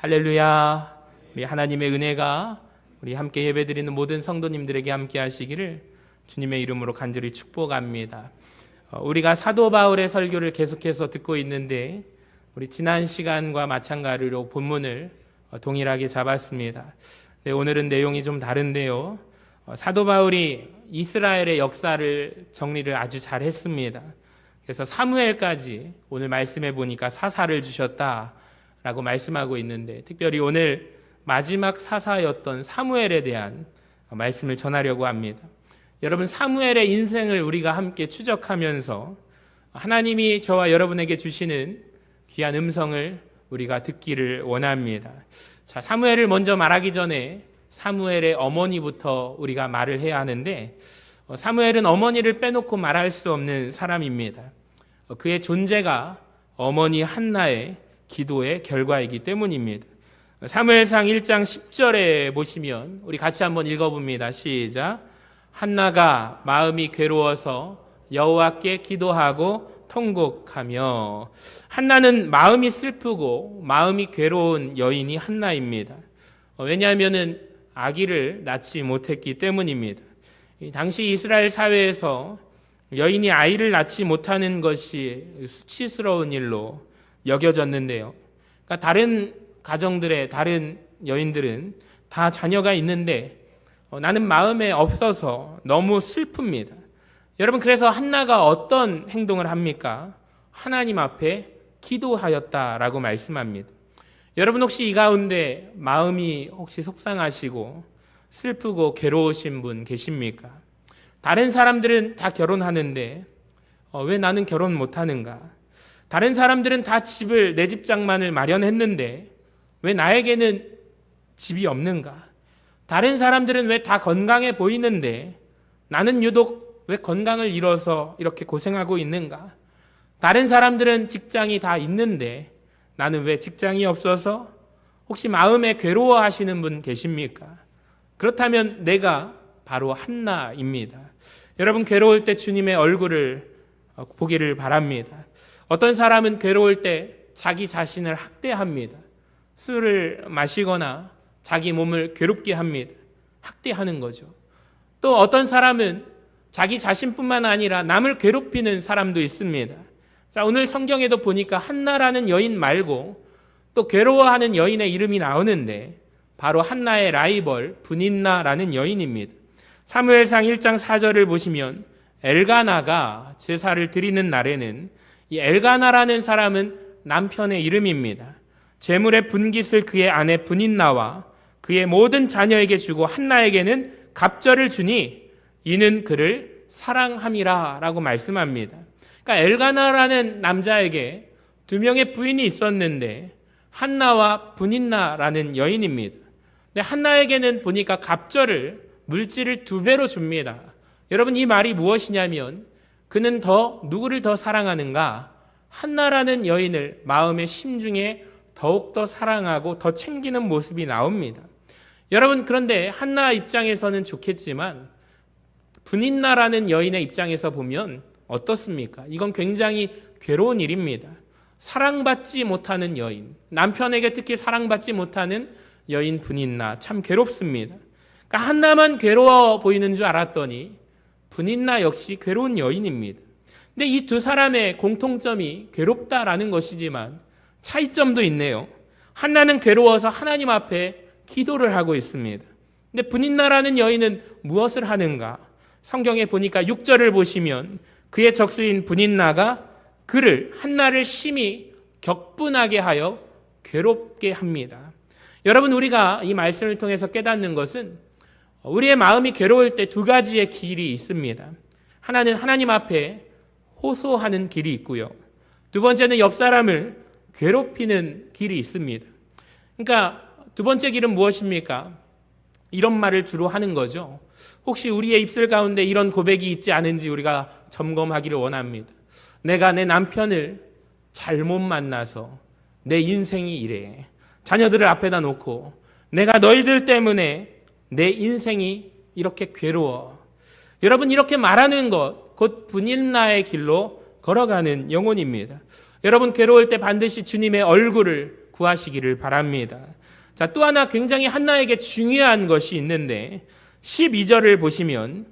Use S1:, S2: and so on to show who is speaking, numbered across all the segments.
S1: 할렐루야. 우리 하나님의 은혜가 우리 함께 예배드리는 모든 성도님들에게 함께 하시기를 주님의 이름으로 간절히 축복합니다. 우리가 사도 바울의 설교를 계속해서 듣고 있는데 우리 지난 시간과 마찬가지로 본문을 동일하게 잡았습니다. 네, 오늘은 내용이 좀 다른데요. 사도 바울이 이스라엘의 역사를 정리를 아주 잘 했습니다. 그래서 사무엘까지 오늘 말씀해 보니까 사사를 주셨다라고 말씀하고 있는데, 특별히 오늘 마지막 사사였던 사무엘에 대한 말씀을 전하려고 합니다. 여러분, 사무엘의 인생을 우리가 함께 추적하면서 하나님이 저와 여러분에게 주시는 귀한 음성을 우리가 듣기를 원합니다. 자, 사무엘을 먼저 말하기 전에 사무엘의 어머니부터 우리가 말을 해야 하는데, 사무엘은 어머니를 빼놓고 말할 수 없는 사람입니다. 그의 존재가 어머니 한나의 기도의 결과이기 때문입니다. 사무엘상 1장 10절에 보시면 우리 같이 한번 읽어봅니다. 시작. 한나가 마음이 괴로워서 여호와께 기도하고 통곡하며. 한나는 마음이 슬프고 마음이 괴로운 여인이 한나입니다. 왜냐하면 아기를 낳지 못했기 때문입니다. 당시 이스라엘 사회에서 여인이 아이를 낳지 못하는 것이 수치스러운 일로 여겨졌는데요. 그러니까 다른 가정들의 다른 여인들은 다 자녀가 있는데 나는 마음에 없어서 너무 슬픕니다. 여러분, 그래서 한나가 어떤 행동을 합니까? 하나님 앞에 기도하였다라고 말씀합니다. 여러분, 혹시 이 가운데 마음이 혹시 속상하시고 슬프고 괴로우신 분 계십니까? 다른 사람들은 다 결혼하는데 왜 나는 결혼 못하는가? 다른 사람들은 다 집을, 내 집장만을 마련했는데 왜 나에게는 집이 없는가? 다른 사람들은 왜 다 건강해 보이는데 나는 유독 왜 건강을 잃어서 이렇게 고생하고 있는가? 다른 사람들은 직장이 다 있는데 나는 왜 직장이 없어서? 혹시 마음에 괴로워하시는 분 계십니까? 그렇다면 내가 바로 한나입니다. 여러분, 괴로울 때 주님의 얼굴을 보기를 바랍니다. 어떤 사람은 괴로울 때 자기 자신을 학대합니다. 술을 마시거나 자기 몸을 괴롭게 합니다. 학대하는 거죠. 또 어떤 사람은 자기 자신뿐만 아니라 남을 괴롭히는 사람도 있습니다. 자, 오늘 성경에도 보니까 한나라는 여인 말고 또 괴로워하는 여인의 이름이 나오는데 바로 한나의 라이벌 분인나라는 여인입니다. 사무엘상 1장 4절을 보시면 엘가나가 제사를 드리는 날에는, 이 엘가나라는 사람은 남편의 이름입니다. 제물의 분깃을 그의 아내 분인나와 그의 모든 자녀에게 주고 한나에게는 갑절을 주니 이는 그를 사랑함이라 라고 말씀합니다. 그러니까 엘가나라는 남자에게 두 명의 부인이 있었는데 한나와 분인나라는 여인입니다. 근데 한나에게는 보니까 갑절을, 물질을 2배로 줍니다. 여러분, 이 말이 무엇이냐면 그는 누구를 더 사랑하는가? 한나라는 여인을 마음의 심중에 더욱더 사랑하고 더 챙기는 모습이 나옵니다. 여러분, 그런데 한나 입장에서는 좋겠지만 분인나라는 여인의 입장에서 보면 어떻습니까? 이건 굉장히 괴로운 일입니다. 사랑받지 못하는 여인, 남편에게 특히 사랑받지 못하는 여인 분인나, 참 괴롭습니다. 그러니까 한나만 괴로워 보이는 줄 알았더니 분인나 역시 괴로운 여인입니다. 근데 이 두 사람의 공통점이 괴롭다라는 것이지만 차이점도 있네요. 한나는 괴로워서 하나님 앞에 기도를 하고 있습니다. 근데 분인나라는 여인은 무엇을 하는가? 성경에 보니까 6절을 보시면 그의 적수인 분인나가 한나를 심히 격분하게 하여 괴롭게 합니다. 여러분, 우리가 이 말씀을 통해서 깨닫는 것은 우리의 마음이 괴로울 때 2가지의 길이 있습니다. 하나는 하나님 앞에 호소하는 길이 있고요. 2번째는 옆 사람을 괴롭히는 길이 있습니다. 그러니까 2번째 길은 무엇입니까? 이런 말을 주로 하는 거죠. 혹시 우리의 입술 가운데 이런 고백이 있지 않은지 우리가 점검하기를 원합니다. 내가 내 남편을 잘못 만나서 내 인생이 이래. 자녀들을 앞에다 놓고 내가 너희들 때문에 내 인생이 이렇게 괴로워. 여러분, 이렇게 말하는 것, 곧 분인나의 길로 걸어가는 영혼입니다. 여러분, 괴로울 때 반드시 주님의 얼굴을 구하시기를 바랍니다. 자, 또 하나 굉장히 한나에게 중요한 것이 있는데 12절을 보시면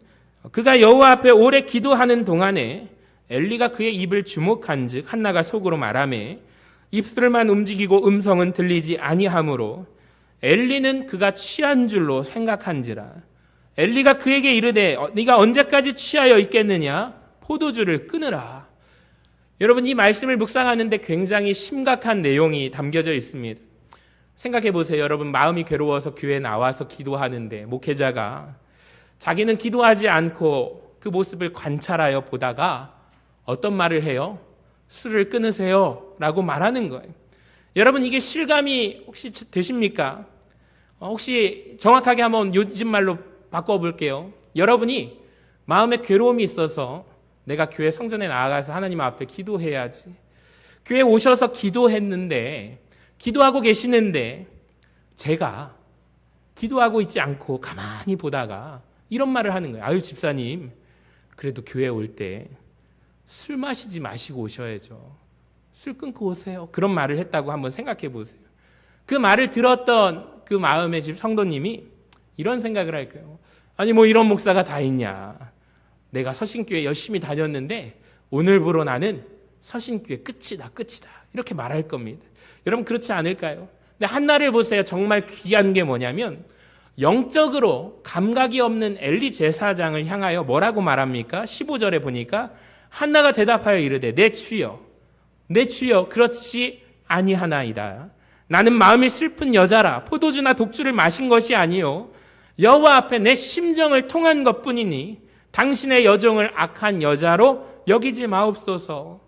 S1: 그가 여호와 앞에 오래 기도하는 동안에 엘리가 그의 입을 주목한즉 한나가 속으로 말하매 입술만 움직이고 음성은 들리지 아니하므로 엘리는 그가 취한 줄로 생각한지라. 엘리가 그에게 이르되 네가 언제까지 취하여 있겠느냐? 포도주를 끊으라. 여러분, 이 말씀을 묵상하는데 굉장히 심각한 내용이 담겨져 있습니다. 생각해 보세요. 여러분, 마음이 괴로워서 교회에 나와서 기도하는데 목회자가 자기는 기도하지 않고 그 모습을 관찰하여 보다가 어떤 말을 해요? 술을 끊으세요 라고 말하는 거예요. 여러분, 이게 실감이 혹시 되십니까? 혹시 정확하게 한번 요즘 말로 바꿔볼게요. 여러분이 마음에 괴로움이 있어서 내가 교회 성전에 나아가서 하나님 앞에 기도해야지. 교회 오셔서 기도했는데, 기도하고 계시는데 제가 기도하고 있지 않고 가만히 보다가 이런 말을 하는 거예요. 아유, 집사님, 그래도 교회 올 때 술 마시지 마시고 오셔야죠. 술 끊고 오세요. 그런 말을 했다고 한번 생각해 보세요. 그 말을 들었던 그 마음의 집 성도님이 이런 생각을 할 거예요. 아니, 뭐 이런 목사가 다 있냐. 내가 서신교회 열심히 다녔는데 오늘부로 나는 서신교회 끝이다. 이렇게 말할 겁니다. 여러분, 그렇지 않을까요? 근데 한나를 보세요. 정말 귀한 게 뭐냐면 영적으로 감각이 없는 엘리 제사장을 향하여 뭐라고 말합니까? 15절에 보니까 한나가 대답하여 이르되 내 주여 그렇지 아니하나이다. 나는 마음이 슬픈 여자라 포도주나 독주를 마신 것이 아니요 여호와 앞에 내 심정을 통한 것뿐이니 당신의 여종을 악한 여자로 여기지 마옵소서.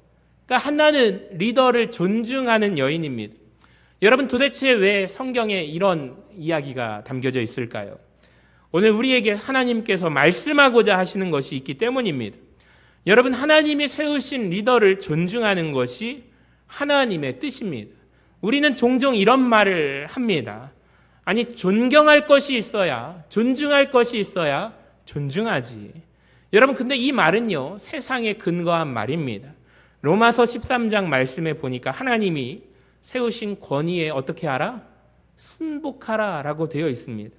S1: 그러니까 한나는 리더를 존중하는 여인입니다. 여러분, 도대체 왜 성경에 이런 이야기가 담겨져 있을까요? 오늘 우리에게 하나님께서 말씀하고자 하시는 것이 있기 때문입니다. 여러분, 하나님이 세우신 리더를 존중하는 것이 하나님의 뜻입니다. 우리는 종종 이런 말을 합니다. 아니, 존경할 것이 있어야, 존중할 것이 있어야 존중하지. 여러분, 근데 이 말은요, 세상에 근거한 말입니다. 로마서 13장 말씀에 보니까 하나님이 세우신 권위에 어떻게 하라? 순복하라 라고 되어 있습니다.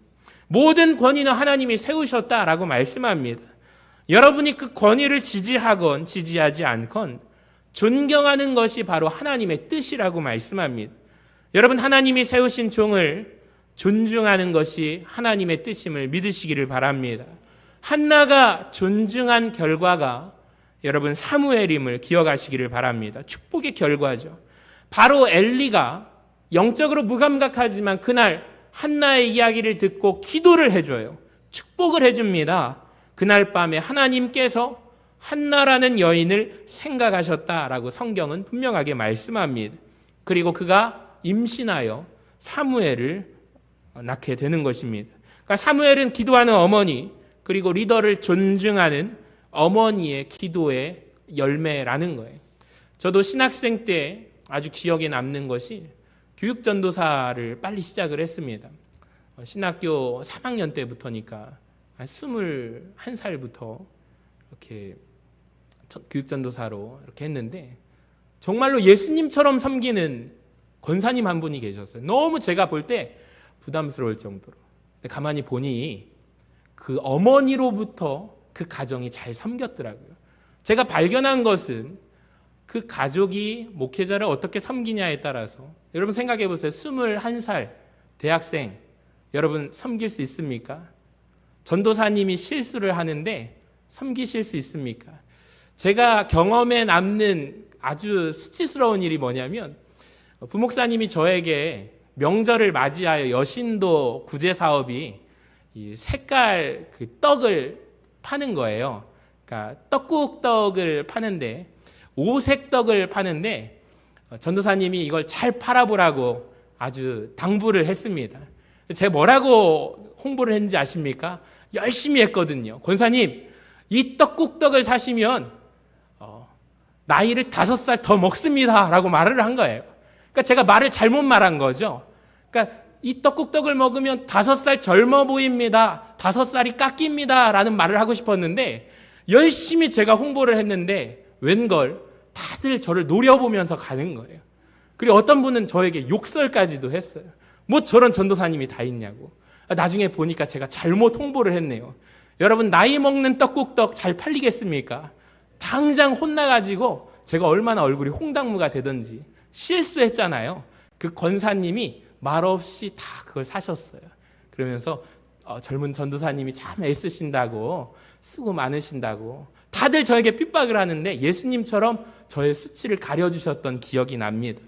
S1: 모든 권위는 하나님이 세우셨다라고 말씀합니다. 여러분이 그 권위를 지지하건 지지하지 않건 존경하는 것이 바로 하나님의 뜻이라고 말씀합니다. 여러분, 하나님이 세우신 종을 존중하는 것이 하나님의 뜻임을 믿으시기를 바랍니다. 한나가 존중한 결과가 여러분 사무엘임을 기억하시기를 바랍니다. 축복의 결과죠. 바로 엘리가 영적으로 무감각하지만 그날 한나의 이야기를 듣고 기도를 해줘요. 축복을 해줍니다. 그날 밤에 하나님께서 한나라는 여인을 생각하셨다라고 성경은 분명하게 말씀합니다. 그리고 그가 임신하여 사무엘을 낳게 되는 것입니다. 그러니까 사무엘은 기도하는 어머니, 그리고 리더를 존중하는 어머니의 기도의 열매라는 거예요. 저도 신학생 때 아주 기억에 남는 것이 교육전도사를 빨리 시작을 했습니다. 신학교 3학년 때부터니까 21살부터 이렇게 교육전도사로 이렇게 했는데 정말로 예수님처럼 섬기는 권사님 한 분이 계셨어요. 너무 제가 볼 때 부담스러울 정도로. 근데 가만히 보니 그 어머니로부터 그 가정이 잘 섬겼더라고요. 제가 발견한 것은 그 가족이 목회자를 어떻게 섬기냐에 따라서 여러분 생각해 보세요. 21살 대학생 여러분 섬길 수 있습니까? 전도사님이 실수를 하는데 섬기실 수 있습니까? 제가 경험에 남는 아주 수치스러운 일이 뭐냐면 부목사님이 저에게 명절을 맞이하여 여신도 구제 사업이 이 색깔 그 떡을 파는 거예요. 그러니까 떡국떡을 파는데 5색 떡을 파는데 전도사님이 이걸 잘 팔아보라고 아주 당부를 했습니다. 제가 뭐라고 홍보를 했는지 아십니까? 열심히 했거든요. 권사님, 이 떡국떡을 사시면 나이를 5살 더 먹습니다 라고 말을 한 거예요. 그러니까 제가 말을 잘못 말한 거죠. 그러니까 이 떡국떡을 먹으면 5살 젊어 보입니다. 5살이 깎입니다 라는 말을 하고 싶었는데 열심히 제가 홍보를 했는데 웬걸 다들 저를 노려보면서 가는 거예요. 그리고 어떤 분은 저에게 욕설까지도 했어요. 뭐 저런 전도사님이 다 있냐고. 나중에 보니까 제가 잘못 홍보를 했네요. 여러분, 나이 먹는 떡국떡 잘 팔리겠습니까? 당장 혼나가지고 제가 얼마나 얼굴이 홍당무가 되든지 실수했잖아요. 그 권사님이 말없이 다 그걸 사셨어요. 그러면서 젊은 전도사님이 참 애쓰신다고, 수고 많으신다고 다들 저에게 핍박을 하는데 예수님처럼 저의 수치를 가려주셨던 기억이 납니다.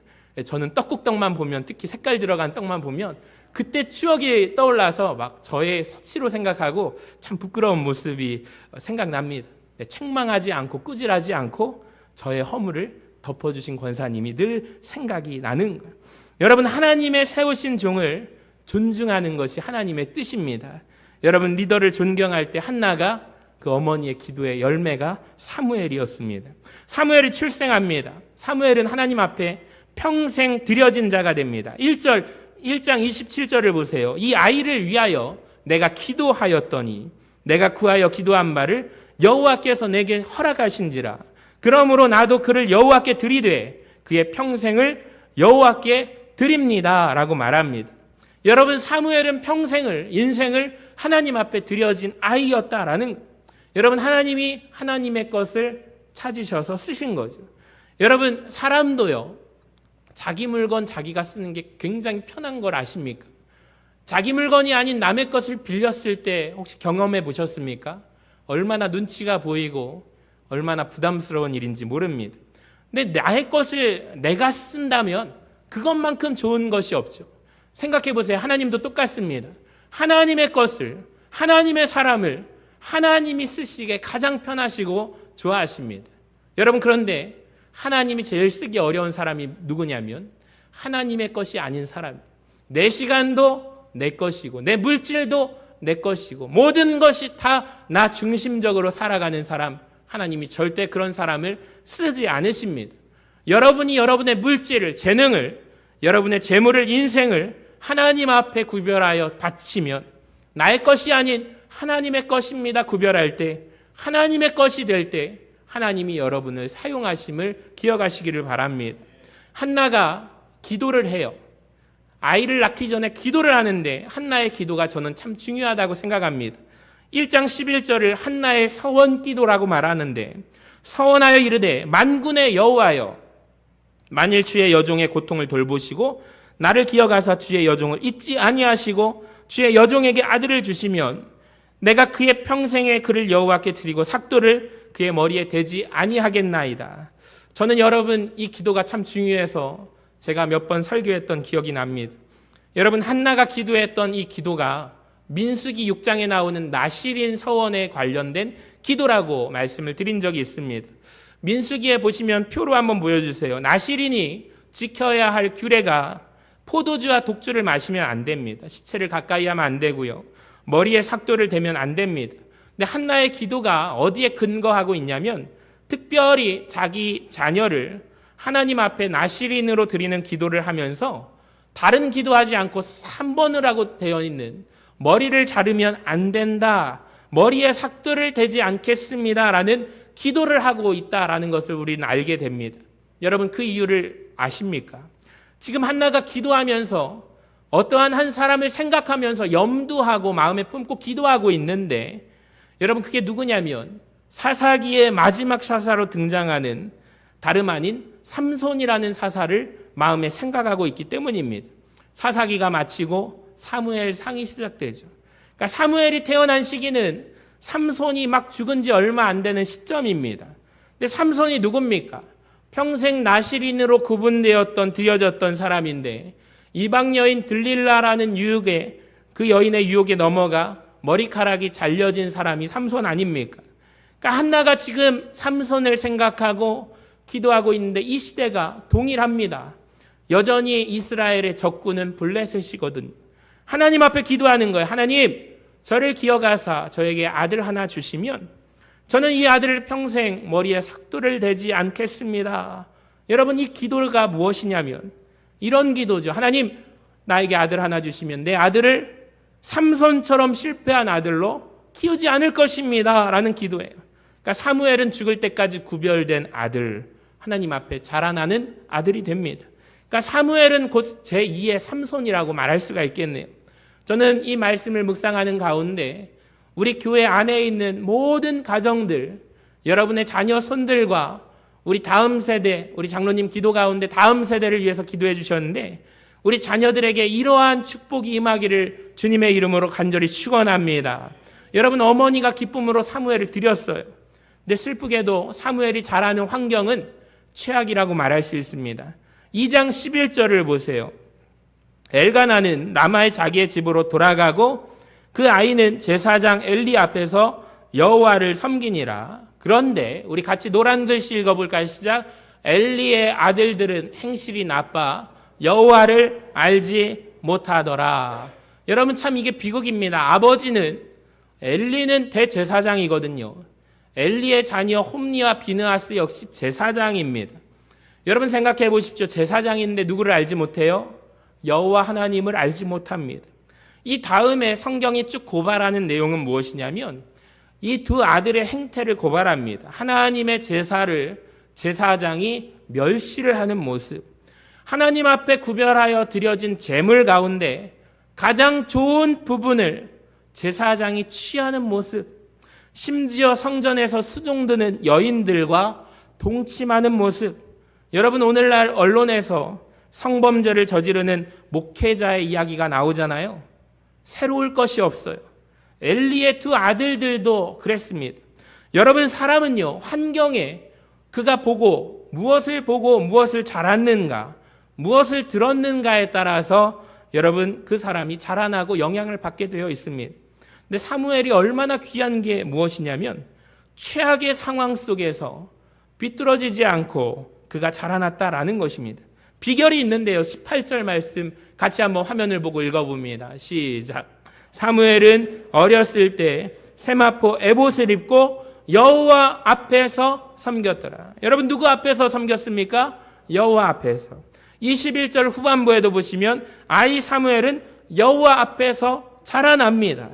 S1: 저는 떡국떡만 보면, 특히 색깔 들어간 떡만 보면 그때 추억이 떠올라서 막 저의 수치로 생각하고 참 부끄러운 모습이 생각납니다. 책망하지 않고 꾸질하지 않고 저의 허물을 덮어주신 권사님이 늘 생각이 나는 거예요. 여러분, 하나님의 세우신 종을 존중하는 것이 하나님의 뜻입니다. 여러분, 리더를 존경할 때 한나가 그 어머니의 기도의 열매가 사무엘이었습니다. 사무엘이 출생합니다. 사무엘은 하나님 앞에 평생 드려진 자가 됩니다. 1장 27절을 보세요. 이 아이를 위하여 내가 기도하였더니 내가 구하여 기도한 바를 여호와께서 내게 허락하신지라. 그러므로 나도 그를 여호와께 드리되 그의 평생을 여호와께 드립니다 라고 말합니다. 여러분, 사무엘은 평생을, 인생을 하나님 앞에 드려진 아이였다라는 거예요. 여러분, 하나님이 하나님의 것을 찾으셔서 쓰신 거죠. 여러분, 사람도요, 자기 물건 자기가 쓰는 게 굉장히 편한 걸 아십니까? 자기 물건이 아닌 남의 것을 빌렸을 때 혹시 경험해 보셨습니까? 얼마나 눈치가 보이고 얼마나 부담스러운 일인지 모릅니다. 근데 나의 것을 내가 쓴다면 그것만큼 좋은 것이 없죠. 생각해 보세요. 하나님도 똑같습니다. 하나님의 것을, 하나님의 사람을 하나님이 쓰시기에 가장 편하시고 좋아하십니다. 여러분, 그런데 하나님이 제일 쓰기 어려운 사람이 누구냐면 하나님의 것이 아닌 사람이에요. 내 시간도 내 것이고 내 물질도 내 것이고 모든 것이 다 나 중심적으로 살아가는 사람, 하나님이 절대 그런 사람을 쓰지 않으십니다. 여러분이 여러분의 물질을, 재능을, 여러분의 재물을, 인생을 하나님 앞에 구별하여 바치면 나의 것이 아닌 하나님의 것입니다 구별할 때, 하나님의 것이 될 때 하나님이 여러분을 사용하심을 기억하시기를 바랍니다. 한나가 기도를 해요. 아이를 낳기 전에 기도를 하는데 한나의 기도가 저는 참 중요하다고 생각합니다. 1장 11절을 한나의 서원 기도라고 말하는데, 서원하여 이르되 만군의 여호와여, 만일 주의 여종의 고통을 돌보시고 나를 기억하사 주의 여종을 잊지 아니하시고 주의 여종에게 아들을 주시면 내가 그의 평생에 그를 여호와께 드리고 삭도를 그의 머리에 대지 아니하겠나이다. 저는 여러분, 이 기도가 참 중요해서 제가 몇 번 설교했던 기억이 납니다. 여러분, 한나가 기도했던 이 기도가 민수기 6장에 나오는 나실인 서원에 관련된 기도라고 말씀을 드린 적이 있습니다. 민수기에 보시면 표로 한번 보여주세요. 나실인이 지켜야 할 규례가 포도주와 독주를 마시면 안 됩니다. 시체를 가까이 하면 안 되고요. 머리에 삭도를 대면 안 됩니다. 근데 한나의 기도가 어디에 근거하고 있냐면 특별히 자기 자녀를 하나님 앞에 나실인으로 드리는 기도를 하면서 다른 기도하지 않고 3번을 하고 되어 있는 머리를 자르면 안 된다, 머리에 삭도를 대지 않겠습니다 라는 기도를 하고 있다라는 것을 우리는 알게 됩니다. 여러분, 그 이유를 아십니까? 지금 한나가 기도하면서 어떠한 한 사람을 생각하면서 염두하고 마음에 품고 기도하고 있는데, 여러분, 그게 누구냐면 사사기의 마지막 사사로 등장하는 다름 아닌 삼손이라는 사사를 마음에 생각하고 있기 때문입니다. 사사기가 마치고 사무엘 상이 시작되죠. 그러니까 사무엘이 태어난 시기는 삼손이 막 죽은 지 얼마 안 되는 시점입니다. 근데 삼손이 누굽니까? 평생 나실인으로 구분되었던, 드려졌던 사람인데 이방 여인 들릴라라는 유혹에, 그 여인의 유혹에 넘어가 머리카락이 잘려진 사람이 삼손 아닙니까? 그러니까 한나가 지금 삼손을 생각하고 기도하고 있는데 이 시대가 동일합니다. 여전히 이스라엘의 적군은 블레셋이거든요. 하나님 앞에 기도하는 거예요. 하나님, 저를 기억하사 저에게 아들 하나 주시면 저는 이 아들을 평생 머리에 삭도를 대지 않겠습니다. 여러분, 이 기도가 무엇이냐면 이런 기도죠. 하나님, 나에게 아들 하나 주시면 내 아들을 삼손처럼 실패한 아들로 키우지 않을 것입니다 라는 기도예요. 그러니까 사무엘은 죽을 때까지 구별된 아들, 하나님 앞에 자라나는 아들이 됩니다. 그러니까 사무엘은 곧 제2의 삼손이라고 말할 수가 있겠네요. 저는 이 말씀을 묵상하는 가운데 우리 교회 안에 있는 모든 가정들, 여러분의 자녀 손들과 우리 다음 세대, 우리 장로님 기도 가운데 다음 세대를 위해서 기도해 주셨는데 우리 자녀들에게 이러한 축복이 임하기를 주님의 이름으로 간절히 축원합니다. 여러분, 어머니가 기쁨으로 사무엘을 드렸어요. 근데 슬프게도 사무엘이 자라는 환경은 최악이라고 말할 수 있습니다. 2장 11절을 보세요. 엘가나는 라마의 자기의 집으로 돌아가고 그 아이는 제사장 엘리 앞에서 여호와를 섬기니라. 그런데 우리 같이 노란 글씨 읽어볼까요? 시작. 엘리의 아들들은 행실이 나빠 여호와를 알지 못하더라. 여러분, 참 이게 비극입니다. 아버지는, 엘리는 대제사장이거든요. 엘리의 자녀 홈니와 비느하스 역시 제사장입니다. 여러분 생각해 보십시오. 제사장인데 누구를 알지 못해요? 여호와 하나님을 알지 못합니다. 이 다음에 성경이 쭉 고발하는 내용은 무엇이냐면 이 두 아들의 행태를 고발합니다. 하나님의 제사를 제사장이 멸시를 하는 모습, 하나님 앞에 구별하여 드려진 제물 가운데 가장 좋은 부분을 제사장이 취하는 모습, 심지어 성전에서 수종드는 여인들과 동침하는 모습. 여러분, 오늘날 언론에서 성범죄를 저지르는 목회자의 이야기가 나오잖아요. 새로울 것이 없어요. 엘리의 두 아들들도 그랬습니다. 여러분, 사람은요, 환경에 그가 보고 무엇을 자랐는가, 무엇을 들었는가에 따라서 여러분 그 사람이 자라나고 영향을 받게 되어 있습니다. 근데 사무엘이 얼마나 귀한 게 무엇이냐면 최악의 상황 속에서 비뚤어지지 않고 그가 자라났다라는 것입니다. 비결이 있는데요. 18절 말씀 같이 한번 화면을 보고 읽어봅니다. 시작. 사무엘은 어렸을 때 세마포 에봇을 입고 여호와 앞에서 섬겼더라. 여러분, 누구 앞에서 섬겼습니까? 여호와 앞에서. 21절 후반부에도 보시면 아이 사무엘은 여호와 앞에서 자라납니다.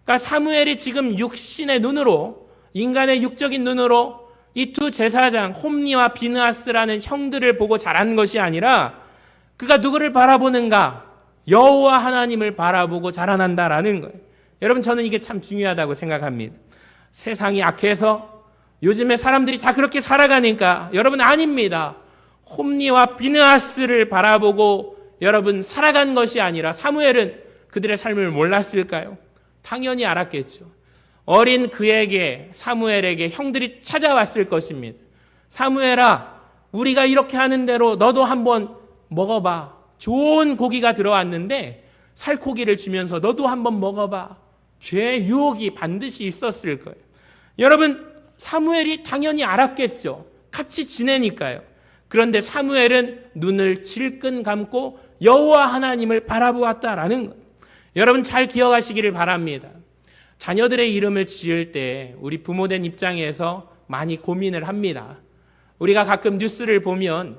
S1: 그러니까 사무엘이 지금 육신의 눈으로, 인간의 육적인 눈으로 이 두 제사장 홈니와 비느하스라는 형들을 보고 자란 것이 아니라 그가 누구를 바라보는가? 여호와 하나님을 바라보고 자라난다라는 거예요. 여러분, 저는 이게 참 중요하다고 생각합니다. 세상이 악해서 요즘에 사람들이 다 그렇게 살아가니까 여러분, 아닙니다. 홈니와 비느하스를 바라보고 여러분 살아간 것이 아니라 사무엘은 그들의 삶을 몰랐을까요? 당연히 알았겠죠. 어린 그에게, 사무엘에게 형들이 찾아왔을 것입니다. 사무엘아, 우리가 이렇게 하는 대로 너도 한번 먹어봐. 좋은 고기가 들어왔는데 살코기를 주면서 너도 한번 먹어봐. 죄의 유혹이 반드시 있었을 거예요. 여러분, 사무엘이 당연히 알았겠죠. 같이 지내니까요. 그런데 사무엘은 눈을 질끈 감고 여호와 하나님을 바라보았다라는 거예요. 여러분, 잘 기억하시기를 바랍니다. 자녀들의 이름을 지을 때 우리 부모된 입장에서 많이 고민을 합니다. 우리가 가끔 뉴스를 보면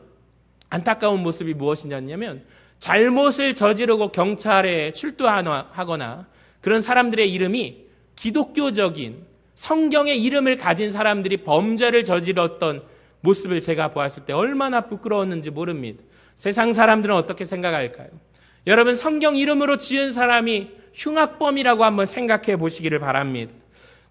S1: 안타까운 모습이 무엇이냐면 잘못을 저지르고 경찰에 출두하거나 그런 사람들의 이름이 기독교적인 성경의 이름을 가진 사람들이 범죄를 저질렀던 모습을 제가 보았을 때 얼마나 부끄러웠는지 모릅니다. 세상 사람들은 어떻게 생각할까요? 여러분, 성경 이름으로 지은 사람이 흉악범이라고 한번 생각해 보시기를 바랍니다.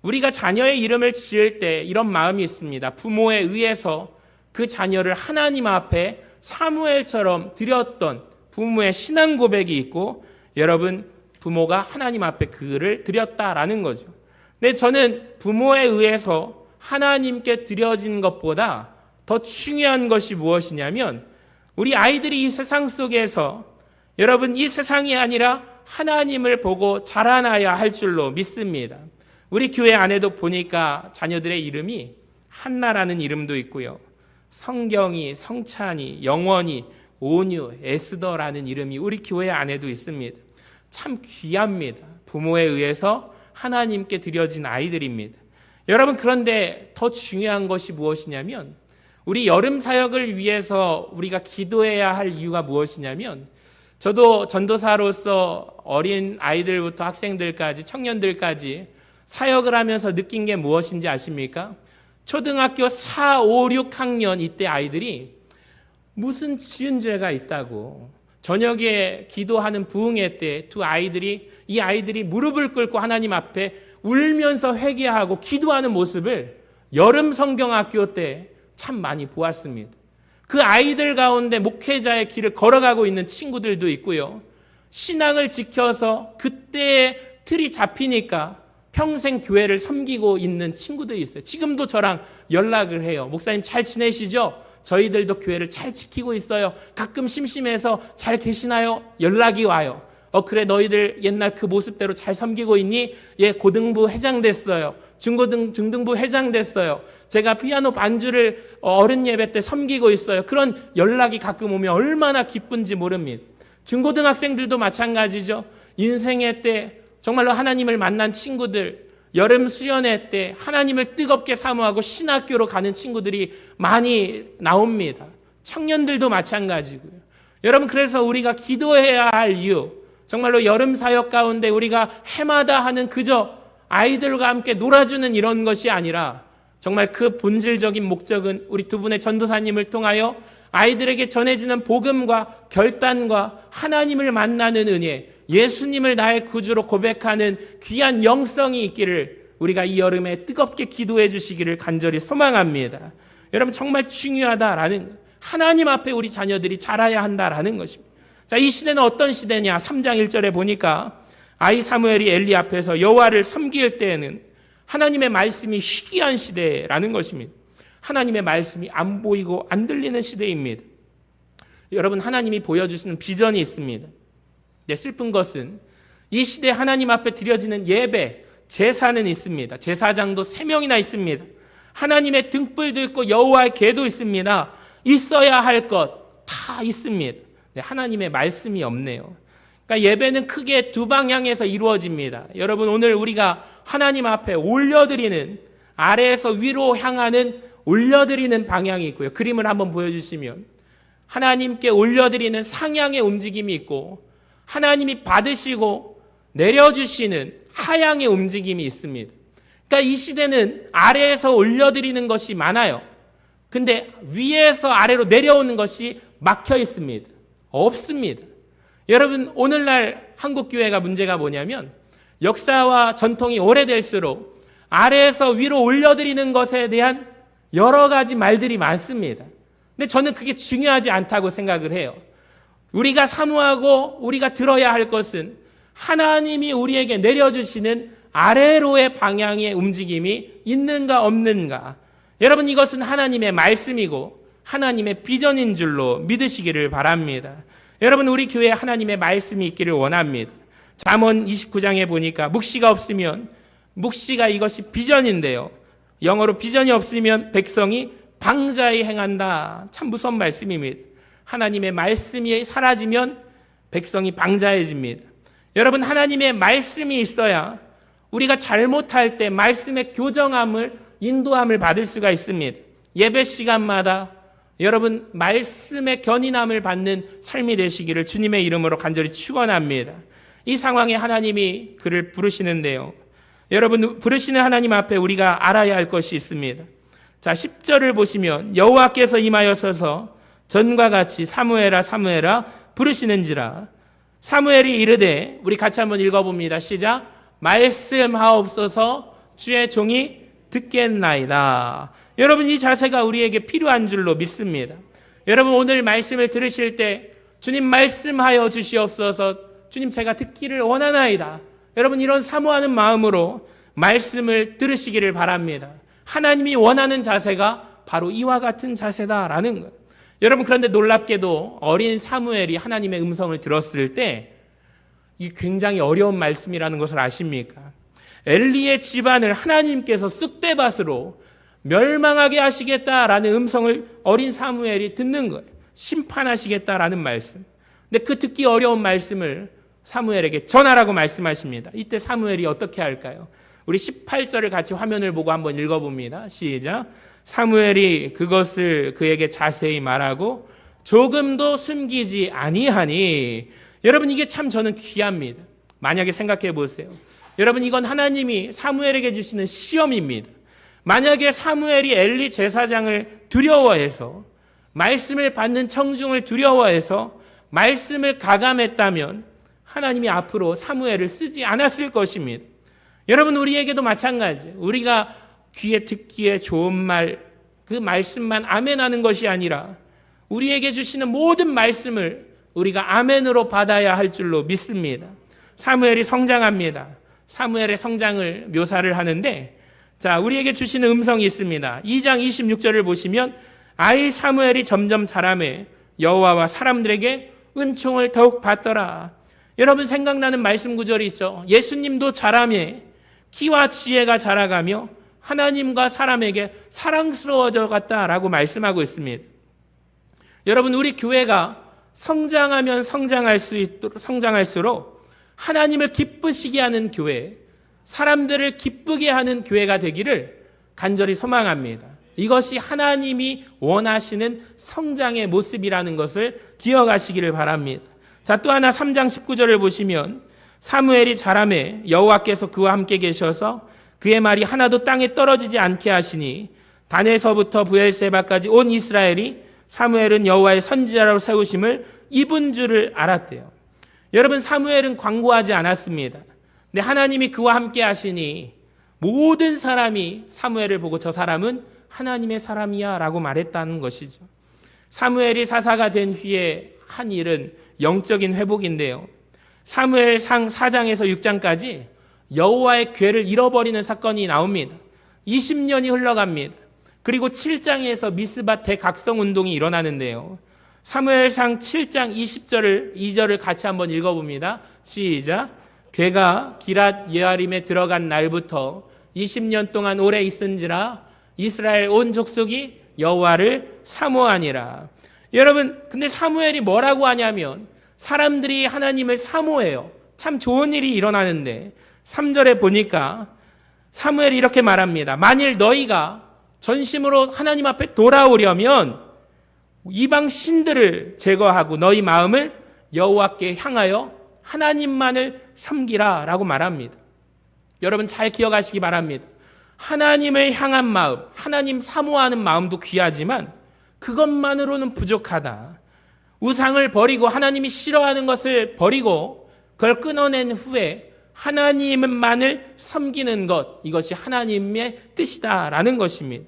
S1: 우리가 자녀의 이름을 지을 때 이런 마음이 있습니다. 부모에 의해서 그 자녀를 하나님 앞에 사무엘처럼 드렸던 부모의 신앙 고백이 있고, 여러분, 부모가 하나님 앞에 그를 드렸다라는 거죠. 근데 저는 부모에 의해서 하나님께 드려진 것보다 더 중요한 것이 무엇이냐면 우리 아이들이 이 세상 속에서 여러분, 이 세상이 아니라 하나님을 보고 자라나야 할 줄로 믿습니다. 우리 교회 안에도 보니까 자녀들의 이름이 한나라는 이름도 있고요. 성경이, 성찬이, 영원이, 온유, 에스더라는 이름이 우리 교회 안에도 있습니다. 참 귀합니다. 부모에 의해서 하나님께 드려진 아이들입니다. 여러분, 그런데 더 중요한 것이 무엇이냐면 우리 여름 사역을 위해서 우리가 기도해야 할 이유가 무엇이냐면, 저도 전도사로서 어린 아이들부터 학생들까지 청년들까지 사역을 하면서 느낀 게 무엇인지 아십니까? 초등학교 4, 5, 6학년 이때 아이들이 무슨 지은 죄가 있다고. 저녁에 기도하는 부흥회 때 이 아이들이 무릎을 꿇고 하나님 앞에 울면서 회개하고 기도하는 모습을 여름 성경학교 때 참 많이 보았습니다. 그 아이들 가운데 목회자의 길을 걸어가고 있는 친구들도 있고요. 신앙을 지켜서 그때의 틀이 잡히니까 평생 교회를 섬기고 있는 친구들이 있어요. 지금도 저랑 연락을 해요. 목사님 잘 지내시죠? 저희들도 교회를 잘 지키고 있어요. 가끔 심심해서 잘 계시나요? 연락이 와요. 그래 너희들 옛날 그 모습대로 잘 섬기고 있니? 예, 고등부 회장 됐어요. 중등부 회장 됐어요. 제가 피아노 반주를 어른 예배 때 섬기고 있어요. 그런 연락이 가끔 오면 얼마나 기쁜지 모릅니다. 중고등학생들도 마찬가지죠. 인생의 때 정말로 하나님을 만난 친구들, 여름 수련회 때 하나님을 뜨겁게 사모하고 신학교로 가는 친구들이 많이 나옵니다. 청년들도 마찬가지고요. 여러분, 그래서 우리가 기도해야 할 이유, 정말로 여름 사역 가운데 우리가 해마다 하는 그저 아이들과 함께 놀아주는 이런 것이 아니라 정말 그 본질적인 목적은 우리 두 분의 전도사님을 통하여 아이들에게 전해지는 복음과 결단과 하나님을 만나는 은혜, 예수님을 나의 구주로 고백하는 귀한 영성이 있기를 우리가 이 여름에 뜨겁게 기도해 주시기를 간절히 소망합니다. 여러분, 정말 중요하다라는, 하나님 앞에 우리 자녀들이 자라야 한다라는 것입니다. 자, 이 시대는 어떤 시대냐? 3장 1절에 보니까 아이 사무엘이 엘리 앞에서 여호와를 섬길 때에는 하나님의 말씀이 희귀한 시대라는 것입니다. 하나님의 말씀이 안 보이고 안 들리는 시대입니다. 여러분, 하나님이 보여주시는 비전이 있습니다. 근데 슬픈 것은 이 시대 하나님 앞에 드려지는 예배, 제사는 있습니다. 제사장도 3명이나 있습니다. 하나님의 등불도 있고 여호와의 궤도 있습니다. 있어야 할 것 다 있습니다. 하나님의 말씀이 없네요. 그러니까 예배는 크게 두 방향에서 이루어집니다. 여러분, 오늘 우리가 하나님 앞에 올려드리는, 아래에서 위로 향하는 올려드리는 방향이 있고요. 그림을 한번 보여주시면 하나님께 올려드리는 상향의 움직임이 있고 하나님이 받으시고 내려주시는 하향의 움직임이 있습니다. 그러니까 이 시대는 아래에서 올려드리는 것이 많아요. 근데 위에서 아래로 내려오는 것이 막혀 있습니다. 없습니다. 여러분, 오늘날 한국교회가 문제가 뭐냐면 역사와 전통이 오래될수록 아래에서 위로 올려드리는 것에 대한 여러 가지 말들이 많습니다. 근데 저는 그게 중요하지 않다고 생각을 해요. 우리가 사모하고 우리가 들어야 할 것은 하나님이 우리에게 내려주시는 아래로의 방향의 움직임이 있는가 없는가. 여러분, 이것은 하나님의 말씀이고 하나님의 비전인 줄로 믿으시기를 바랍니다. 여러분, 우리 교회에 하나님의 말씀이 있기를 원합니다. 잠언 29장에 보니까 묵시가 없으면, 묵시가 이것이 비전인데요, 영어로 비전이 없으면 백성이 방자히 행한다. 참 무서운 말씀입니다. 하나님의 말씀이 사라지면 백성이 방자해집니다. 여러분, 하나님의 말씀이 있어야 우리가 잘못할 때 말씀의 교정함을, 인도함을 받을 수가 있습니다. 예배 시간마다 여러분 말씀의 견인함을 받는 삶이 되시기를 주님의 이름으로 간절히 축원합니다. 이 상황에 하나님이 그를 부르시는데요, 여러분, 부르시는 하나님 앞에 우리가 알아야 할 것이 있습니다. 자, 10절을 보시면 여호와께서 임하여서서 전과 같이 사무엘아 사무엘아 부르시는지라. 사무엘이 이르되, 우리 같이 한번 읽어봅니다. 시작. 말씀하옵소서, 주의 종이 듣겠나이다. 여러분, 이 자세가 우리에게 필요한 줄로 믿습니다. 여러분, 오늘 말씀을 들으실 때 주님 말씀하여 주시옵소서, 주님 제가 듣기를 원하나이다. 여러분, 이런 사모하는 마음으로 말씀을 들으시기를 바랍니다. 하나님이 원하는 자세가 바로 이와 같은 자세다라는 거예요. 여러분, 그런데 놀랍게도 어린 사무엘이 하나님의 음성을 들었을 때 이 굉장히 어려운 말씀이라는 것을 아십니까? 엘리의 집안을 하나님께서 쑥대밭으로 멸망하게 하시겠다라는 음성을 어린 사무엘이 듣는 거예요. 심판하시겠다라는 말씀. 근데 그 듣기 어려운 말씀을 사무엘에게 전하라고 말씀하십니다. 이때 사무엘이 어떻게 할까요? 우리 18절을 같이 화면을 보고 한번 읽어봅니다. 시작. 사무엘이 그것을 그에게 자세히 말하고 조금도 숨기지 아니하니. 여러분, 이게 참 저는 귀합니다. 만약에 생각해 보세요. 여러분, 이건 하나님이 사무엘에게 주시는 시험입니다. 만약에 사무엘이 엘리 제사장을 두려워해서 말씀을 받는 청중을 두려워해서 말씀을 가감했다면 하나님이 앞으로 사무엘을 쓰지 않았을 것입니다. 여러분, 우리에게도 마찬가지예요. 우리가 귀에 듣기에 좋은 말, 그 말씀만 아멘하는 것이 아니라 우리에게 주시는 모든 말씀을 우리가 아멘으로 받아야 할 줄로 믿습니다. 사무엘이 성장합니다. 사무엘의 성장을 묘사를 하는데, 자, 우리에게 주시는 음성이 있습니다. 2장 26절을 보시면 아이 사무엘이 점점 자라매 여호와와 사람들에게 은총을 더욱 받더라. 여러분, 생각나는 말씀 구절이 있죠. 예수님도 자라매 키와 지혜가 자라가며 하나님과 사람에게 사랑스러워져 갔다라고 말씀하고 있습니다. 여러분, 우리 교회가 성장하면 성장할수록 하나님을 기쁘시게 하는 교회, 사람들을 기쁘게 하는 교회가 되기를 간절히 소망합니다. 이것이 하나님이 원하시는 성장의 모습이라는 것을 기억하시기를 바랍니다. 자, 또 하나 3장 19절을 보시면 사무엘이 자라매 여호와께서 그와 함께 계셔서 그의 말이 하나도 땅에 떨어지지 않게 하시니 단에서부터 브엘세바까지 온 이스라엘이 사무엘은 여호와의 선지자로 세우심을 입은 줄을 알았대요. 여러분, 사무엘은 광고하지 않았습니다. 근데 하나님이 그와 함께 하시니 모든 사람이 사무엘을 보고 저 사람은 하나님의 사람이야 라고 말했다는 것이죠. 사무엘이 사사가 된 후에 한 일은 영적인 회복인데요. 사무엘상 4장에서 6장까지 여호와의 궤를 잃어버리는 사건이 나옵니다. 20년이 흘러갑니다. 그리고 7장에서 미스바 대각성 운동이 일어나는데요. 사무엘상 7장 2절을 같이 한번 읽어봅니다. 시작. 궤가 기랏 예아림에 들어간 날부터 20년 동안 오래 있은지라 이스라엘 온 족속이 여호와를 사모하니라. 여러분, 근데 사무엘이 뭐라고 하냐면 사람들이 하나님을 사모해요. 참 좋은 일이 일어나는데 3절에 보니까 사무엘이 이렇게 말합니다. 만일 너희가 전심으로 하나님 앞에 돌아오려면 이방 신들을 제거하고 너희 마음을 여호와께 향하여 하나님만을 섬기라 라고 말합니다. 여러분, 잘 기억하시기 바랍니다. 하나님을 향한 마음, 하나님 사모하는 마음도 귀하지만 그것만으로는 부족하다. 우상을 버리고 하나님이 싫어하는 것을 버리고 그걸 끊어낸 후에 하나님만을 섬기는 것, 이것이 하나님의 뜻이다라는 것입니다.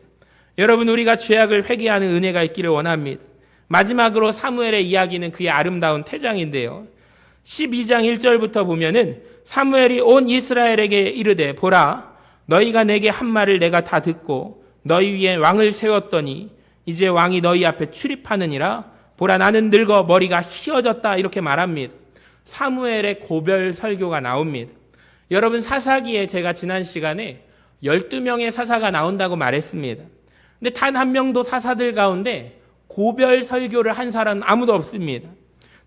S1: 여러분, 우리가 죄악을 회개하는 은혜가 있기를 원합니다. 마지막으로 사무엘의 이야기는 그의 아름다운 퇴장인데요. 12장 1절부터 보면은 사무엘이 온 이스라엘에게 이르되 보라, 너희가 내게 한 말을 내가 다 듣고 너희 위에 왕을 세웠더니 이제 왕이 너희 앞에 출입하느니라. 보라, 나는 늙어 머리가 휘어졌다. 이렇게 말합니다. 사무엘의 고별 설교가 나옵니다. 여러분, 사사기에 제가 지난 시간에 12명의 사사가 나온다고 말했습니다. 근데 단 한 명도 사사들 가운데 고별 설교를 한 사람은 아무도 없습니다.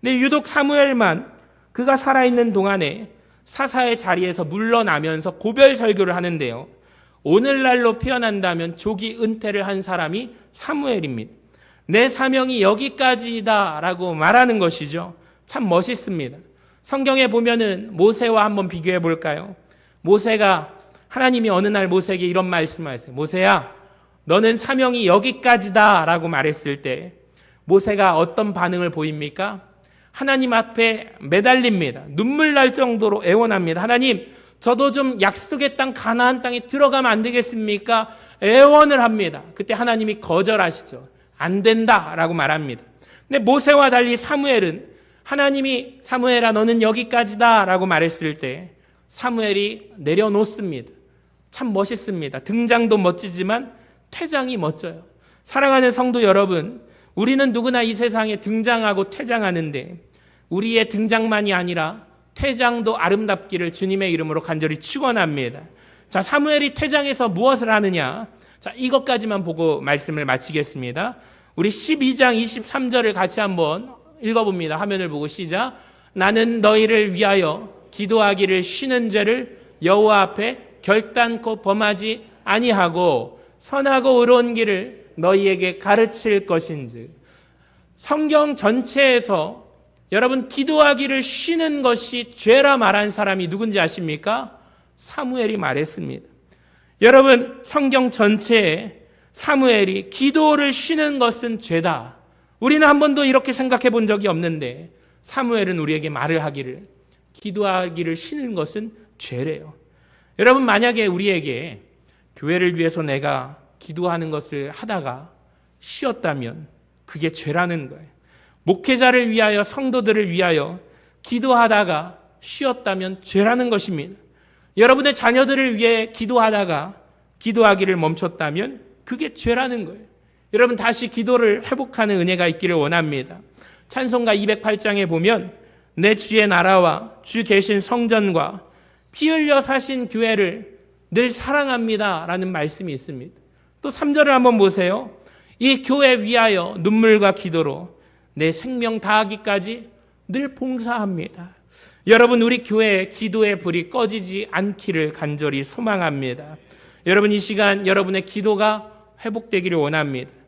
S1: 근데 유독 사무엘만 그가 살아있는 동안에 사사의 자리에서 물러나면서 고별 설교를 하는데요. 오늘날로 표현한다면 조기 은퇴를 한 사람이 사무엘입니다. 내 사명이 여기까지다 라고 말하는 것이죠. 참 멋있습니다. 성경에 보면은 모세와 한번 비교해 볼까요? 모세가 하나님이 어느 날 모세에게 이런 말씀을 하세요. 모세야, 너는 사명이 여기까지다 라고 말했을 때 모세가 어떤 반응을 보입니까? 하나님 앞에 매달립니다. 눈물 날 정도로 애원합니다. 하나님, 저도 좀 약속의 땅 가나안 땅에 들어가면 안 되겠습니까? 애원을 합니다. 그때 하나님이 거절하시죠. 안 된다라고 말합니다. 근데 모세와 달리 사무엘은 하나님이 사무엘아 너는 여기까지다 라고 말했을 때 사무엘이 내려놓습니다. 참 멋있습니다. 등장도 멋지지만 퇴장이 멋져요. 사랑하는 성도 여러분, 우리는 누구나 이 세상에 등장하고 퇴장하는데 우리의 등장만이 아니라 퇴장도 아름답기를 주님의 이름으로 간절히 축원합니다. 자, 사무엘이 퇴장해서 무엇을 하느냐? 자, 이것까지만 보고 말씀을 마치겠습니다. 우리 12장 23절을 같이 한번 읽어봅니다. 화면을 보고 시작. 나는 너희를 위하여 기도하기를 쉬는 죄를 여호와 앞에 결단코 범하지 아니하고 선하고 의로운 길을 너희에게 가르칠 것인즉. 성경 전체에서 여러분 기도하기를 쉬는 것이 죄라 말한 사람이 누군지 아십니까? 사무엘이 말했습니다. 여러분 성경 전체에 사무엘이 기도를 쉬는 것은 죄다, 우리는 한 번도 이렇게 생각해 본 적이 없는데 사무엘은 우리에게 말을 하기를 기도하기를 쉬는 것은 죄래요. 여러분, 만약에 우리에게 교회를 위해서 내가 기도하는 것을 하다가 쉬었다면 그게 죄라는 거예요. 목회자를 위하여, 성도들을 위하여 기도하다가 쉬었다면 죄라는 것입니다. 여러분의 자녀들을 위해 기도하다가 기도하기를 멈췄다면 그게 죄라는 거예요. 여러분, 다시 기도를 회복하는 은혜가 있기를 원합니다. 찬송가 208장에 보면 내 주의 나라와 주 계신 성전과 피 흘려 사신 교회를 늘 사랑합니다 라는 말씀이 있습니다. 또 3절을 한번 보세요. 이 교회 위하여 눈물과 기도로 내 생명 다하기까지 늘 봉사합니다. 여러분, 우리 교회의 기도의 불이 꺼지지 않기를 간절히 소망합니다. 여러분, 이 시간 여러분의 기도가 회복되기를 원합니다.